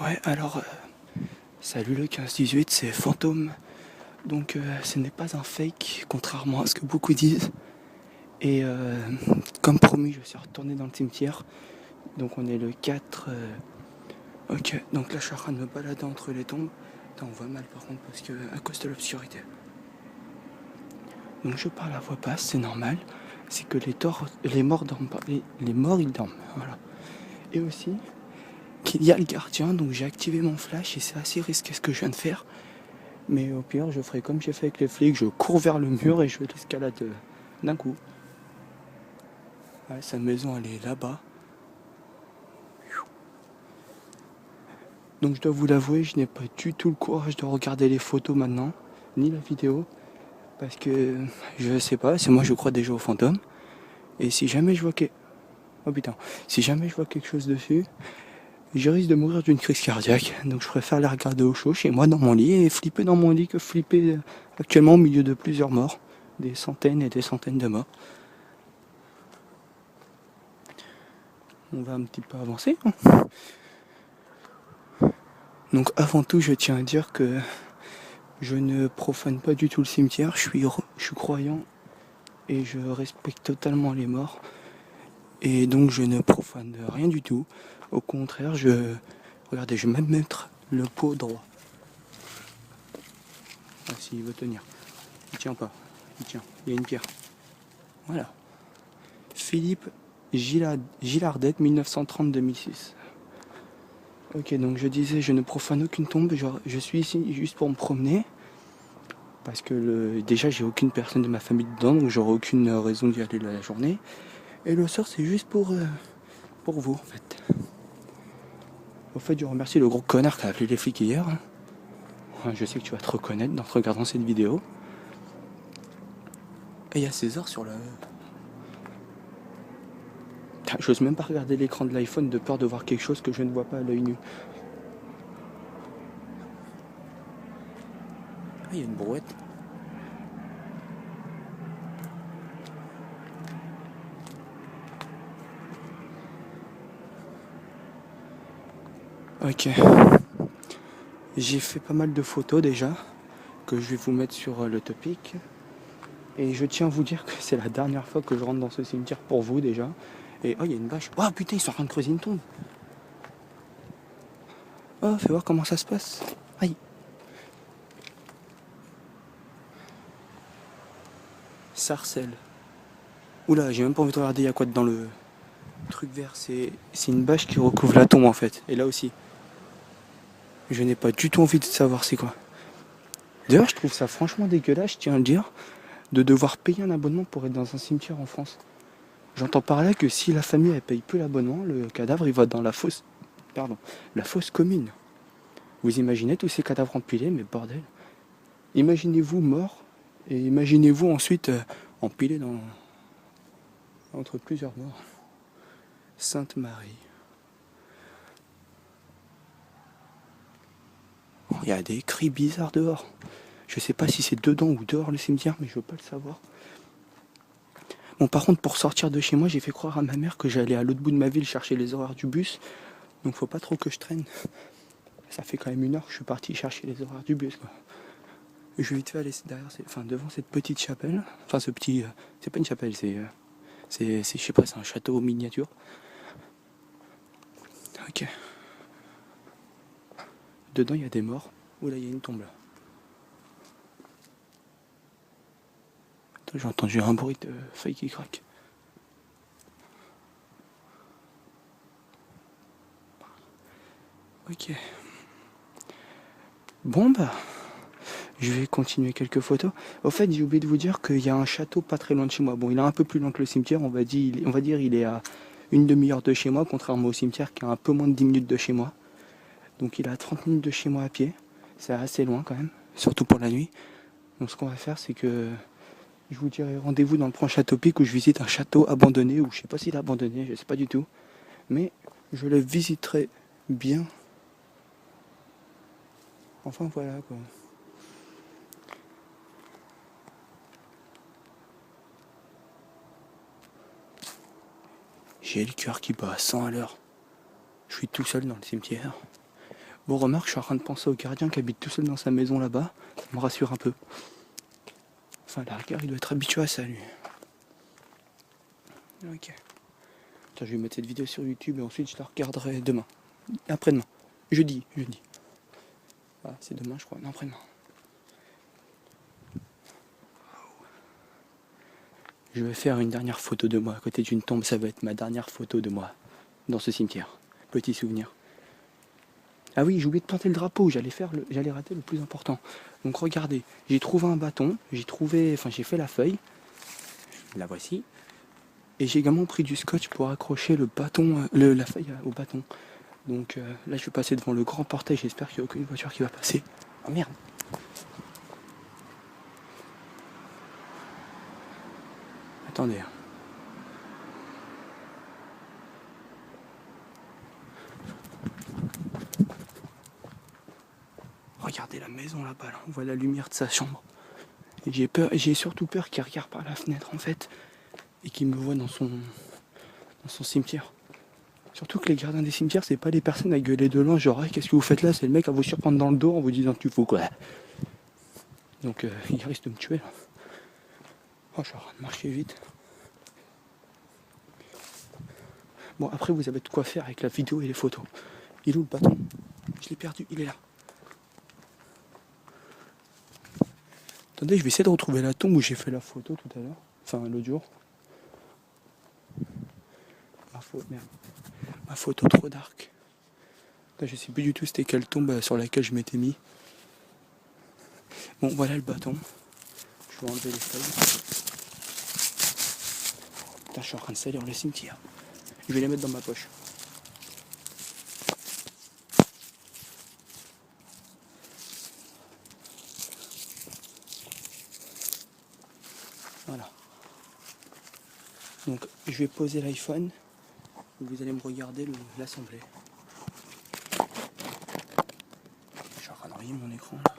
Ouais, alors, salut le 15-18, c'est Fantôme. Donc, ce n'est pas un fake, contrairement à ce que beaucoup disent. Et comme promis, je suis retourné dans le cimetière. Donc, on est le 4. Ok, donc là, je suis en train de me balader entre les tombes. Attends, on voit mal par contre, parce que à cause de l'obscurité. Donc, je parle à voix basse, c'est normal. C'est que les morts dorment pas. Les morts, ils dorment. Voilà. Et aussi, qu'il y a le gardien, donc j'ai activé mon flash et c'est assez risqué ce que je viens de faire. Mais au pire, je ferai comme j'ai fait avec les flics, je cours vers le mur et je l'escalade d'un coup. Ouais, sa maison, elle est là-bas. Donc je dois vous l'avouer, je n'ai pas du tout le courage de regarder les photos maintenant, ni la vidéo, parce que je sais pas, c'est moi je crois déjà aux fantômes. Et si jamais je vois oh putain, si jamais je vois quelque chose dessus, je risque de mourir d'une crise cardiaque. Donc je préfère les regarder au chaud chez moi dans mon lit et flipper dans mon lit que flipper actuellement au milieu de plusieurs morts, des centaines et des centaines de morts. On va un petit peu avancer. Donc avant tout, je tiens à dire que je ne profane pas du tout le cimetière. Je suis croyant et je respecte totalement les morts. Et donc je ne profane rien du tout. Au contraire, regardez, je vais même mettre le pot droit. Ah, s'il veut tenir. Il tient pas. Il tient. Il y a une pierre. Voilà. Philippe Gillardette, 1930-2006. Ok, donc je disais, je ne profane aucune tombe. Je suis ici juste pour me promener. Parce que déjà, j'ai aucune personne de ma famille dedans, donc j'aurai aucune raison d'y aller la journée. Et le sort, c'est juste pour vous, en fait. Au fait, je remercie le gros connard qui a appelé les flics hier. Je sais que tu vas te reconnaître en regardant cette vidéo. Et il y a César sur le... J'ose même pas regarder l'écran de l'iPhone de peur de voir quelque chose que je ne vois pas à l'œil nu. Ah, il y a une brouette. Ok. J'ai fait pas mal de photos déjà, que je vais vous mettre sur le topic. Et je tiens à vous dire que c'est la dernière fois que je rentre dans ce cimetière pour vous déjà. Et oh, il y a une vache. Oh putain, ils sont en train de creuser une tombe. Oh, fais voir comment ça se passe. Aïe. Sarcelle. Oula, j'ai même pas envie de regarder, il y a quoi dedans le truc vert. C'est une bâche qui recouvre la tombe en fait. Et là aussi. Je n'ai pas du tout envie de savoir c'est quoi. D'ailleurs, je trouve ça franchement dégueulasse, je tiens à le dire, de devoir payer un abonnement pour être dans un cimetière en France. J'entends par là que si la famille elle paye plus l'abonnement, le cadavre il va dans la fosse commune. Vous imaginez tous ces cadavres empilés, mais bordel. Imaginez-vous mort et imaginez-vous ensuite empilé entre plusieurs morts. Sainte Marie. Oh, il y a des cris bizarres dehors. Je sais pas si c'est dedans ou dehors le cimetière, mais je veux pas le savoir. Bon, par contre, pour sortir de chez moi, j'ai fait croire à ma mère que j'allais à l'autre bout de ma ville chercher les horaires du bus. Donc faut pas trop que je traîne. Ça fait quand même 1 heure que je suis parti chercher les horaires du bus, quoi. Je vais vite fait aller devant cette petite chapelle. Enfin, ce petit... c'est pas une chapelle, je sais pas, c'est un château miniature. Ok. Dedans, il y a des morts. Oula, il y a une tombe là. Attends, j'ai entendu un bruit de feuilles qui craquent. Ok. Bon bah, je vais continuer quelques photos. Au fait, j'ai oublié de vous dire qu'il y a un château pas très loin de chez moi. Bon, il est un peu plus loin que le cimetière, on va dire il est à une demi-heure de chez moi, contrairement au cimetière qui est à un peu moins de 10 minutes de chez moi. Donc il est à 30 minutes de chez moi à pied. C'est assez loin quand même, surtout pour la nuit. Donc ce qu'on va faire, c'est que je vous dirai rendez-vous dans le prochain topic où je visite un château abandonné, ou je sais pas s'il est abandonné, je sais pas du tout. Mais je le visiterai bien. Enfin voilà quoi. J'ai le cœur qui bat à 100 à l'heure. Je suis tout seul dans le cimetière. Bon, remarque, je suis en train de penser au gardien qui habite tout seul dans sa maison là-bas. Ça me rassure un peu. Enfin, la rigueur, il doit être habitué à ça, lui. Ok. Attends, je vais mettre cette vidéo sur YouTube et ensuite je la regarderai demain. Après-demain. Jeudi. Ah, c'est demain, je crois. Non, après-demain. Je vais faire une dernière photo de moi à côté d'une tombe. Ça va être ma dernière photo de moi dans ce cimetière. Petit souvenir. Ah oui, j'ai oublié de planter le drapeau. J'allais rater le plus important. Donc regardez, j'ai trouvé un bâton. J'ai fait la feuille. La voici. Et j'ai également pris du scotch pour accrocher le bâton, la feuille au bâton. Donc là, je vais passer devant le grand portail. J'espère qu'il n'y a aucune voiture qui va passer. Oh merde. Attendez. Regardez la maison là-bas, là. On voit la lumière de sa chambre. Et j'ai surtout peur qu'il regarde par la fenêtre en fait. Et qu'il me voit dans son cimetière. Surtout que les gardiens des cimetières, c'est pas les personnes à gueuler de loin, genre hey, qu'est-ce que vous faites là? C'est le mec à vous surprendre dans le dos en vous disant tu fous quoi. Donc il risque de me tuer là. Oh, je suis en train de marcher vite. Bon, après vous avez de quoi faire avec la vidéo et les photos. Il est où le bâton? Je l'ai perdu, il est là. Attendez, je vais essayer de retrouver la tombe où j'ai fait la photo tout à l'heure. Enfin, l'autre jour. Ma photo trop dark. Là, je sais plus du tout c'était quelle tombe sur laquelle je m'étais mis. Bon, voilà le bâton. Je vais enlever les feuilles. Putain, je suis en train de salir le cimetière. Je vais les mettre dans ma poche. Voilà. Donc, je vais poser l'iPhone. Vous allez me regarder l'assemblée. Je suis en train de rayer mon écran là.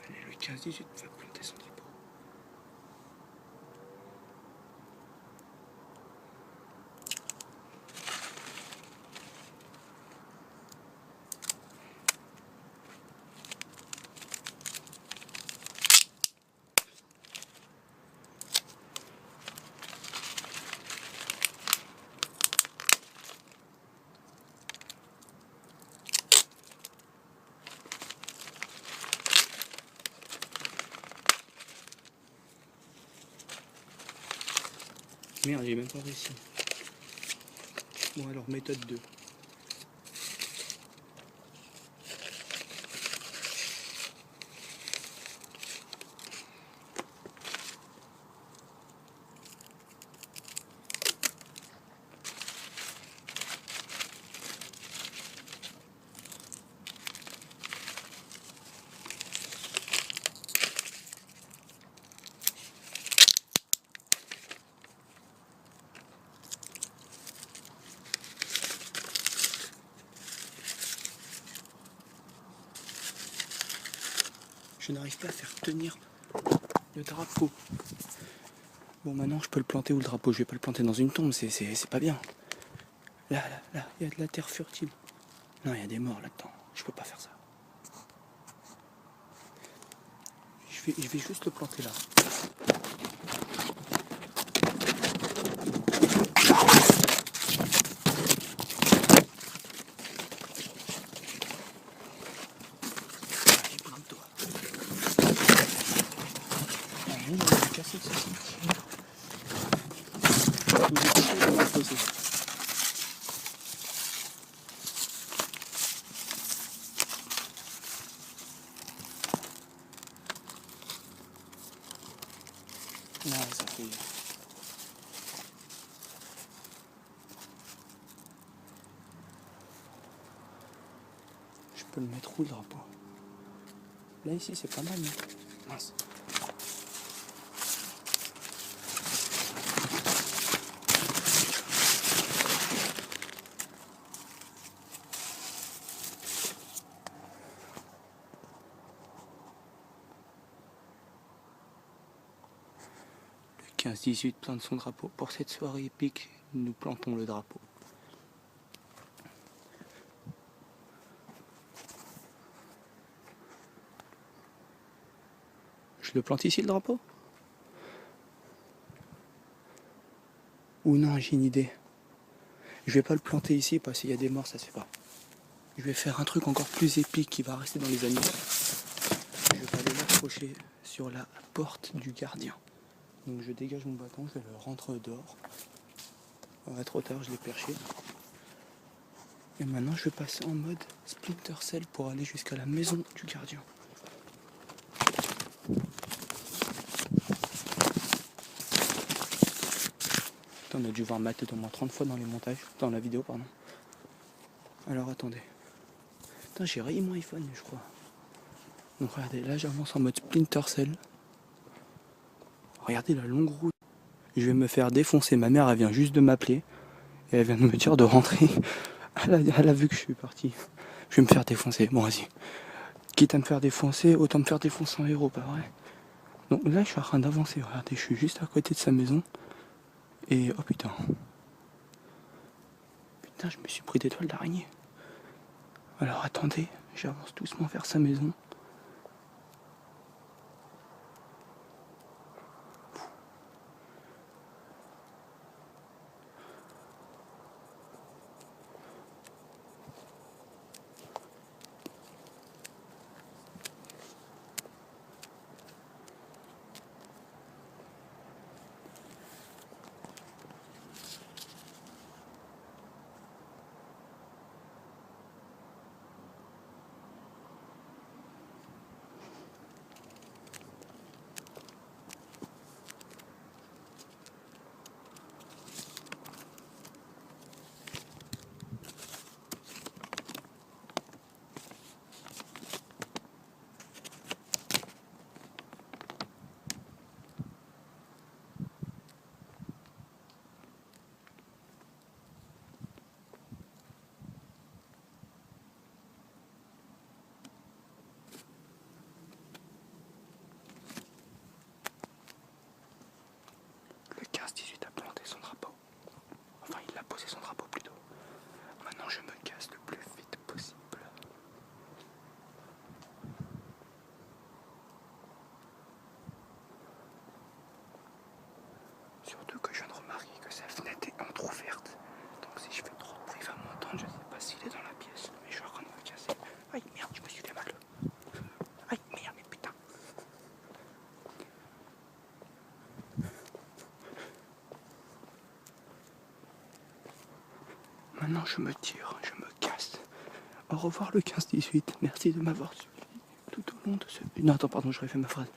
Allez, le 15-18 va planter son drapeau. Merde, j'ai même pas réussi. Bon alors, méthode 2. Je n'arrive pas à faire tenir le drapeau. Bon, maintenant je peux le planter où le drapeau? Je vais pas le planter dans une tombe, c'est pas bien. Là, il y a de la terre fertile. Non, il y a des morts là-dedans. Je peux pas faire ça. Je vais juste le planter là. Allez, plante-toi. Ah, il a cassé de ceci. Vous écoutez, il va poser. Non, ça fait... Je peux le mettre où le drapeau? Là ici c'est pas mal, hein. Mince. 15-18 plante son drapeau. Pour cette soirée épique, nous plantons le drapeau. Je le plante ici le drapeau? Ou non, j'ai une idée. Je vais pas le planter ici parce qu'il y a des morts, ça se fait pas. Je vais faire un truc encore plus épique qui va rester dans les années. Je vais aller l'accrocher sur la porte du gardien. Donc je dégage mon bâton, je le rentre dehors. Ah, trop tard, je l'ai perché. Et maintenant je vais passer en mode Splinter Cell pour aller jusqu'à la maison du gardien. On a dû voir Matt au moins 30 fois dans les montages, dans la vidéo pardon. Alors attendez. Putain, j'ai rayé mon iPhone je crois. Donc regardez, là j'avance en mode Splinter Cell. Regardez la longue route. Je vais me faire défoncer. Ma mère elle vient juste de m'appeler. Et elle vient de me dire de rentrer. Elle a vu que je suis parti. Je vais me faire défoncer. Bon vas-y. Quitte à me faire défoncer, autant me faire défoncer en héros, pas vrai? Donc là je suis en train d'avancer. Regardez, je suis juste à côté de sa maison. Et oh putain. Putain, je me suis pris des toiles d'araignée. Alors attendez, j'avance doucement vers sa maison. Le 15-18 a planté son drapeau. Enfin, il a posé son drapeau plutôt. Maintenant, je me casse le plus vite possible. Surtout que je viens de remarquer que sa fenêtre est entrouverte. Donc si je fais trop de bruit, il va m'entendre. Je sais pas s'il est dans la pièce, mais je suis en train de me casser. Aïe merde, je me suis fait mal. Aïe merde, mais putain. Maintenant je me tire, je me casse. Au revoir le 15-18. Merci de m'avoir suivi tout au long de ce... Non attends, pardon, j'aurais fait ma phrase.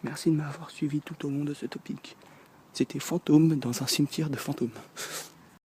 Merci de m'avoir suivi tout au long de ce topic. C'était Fantôme dans un cimetière de fantômes.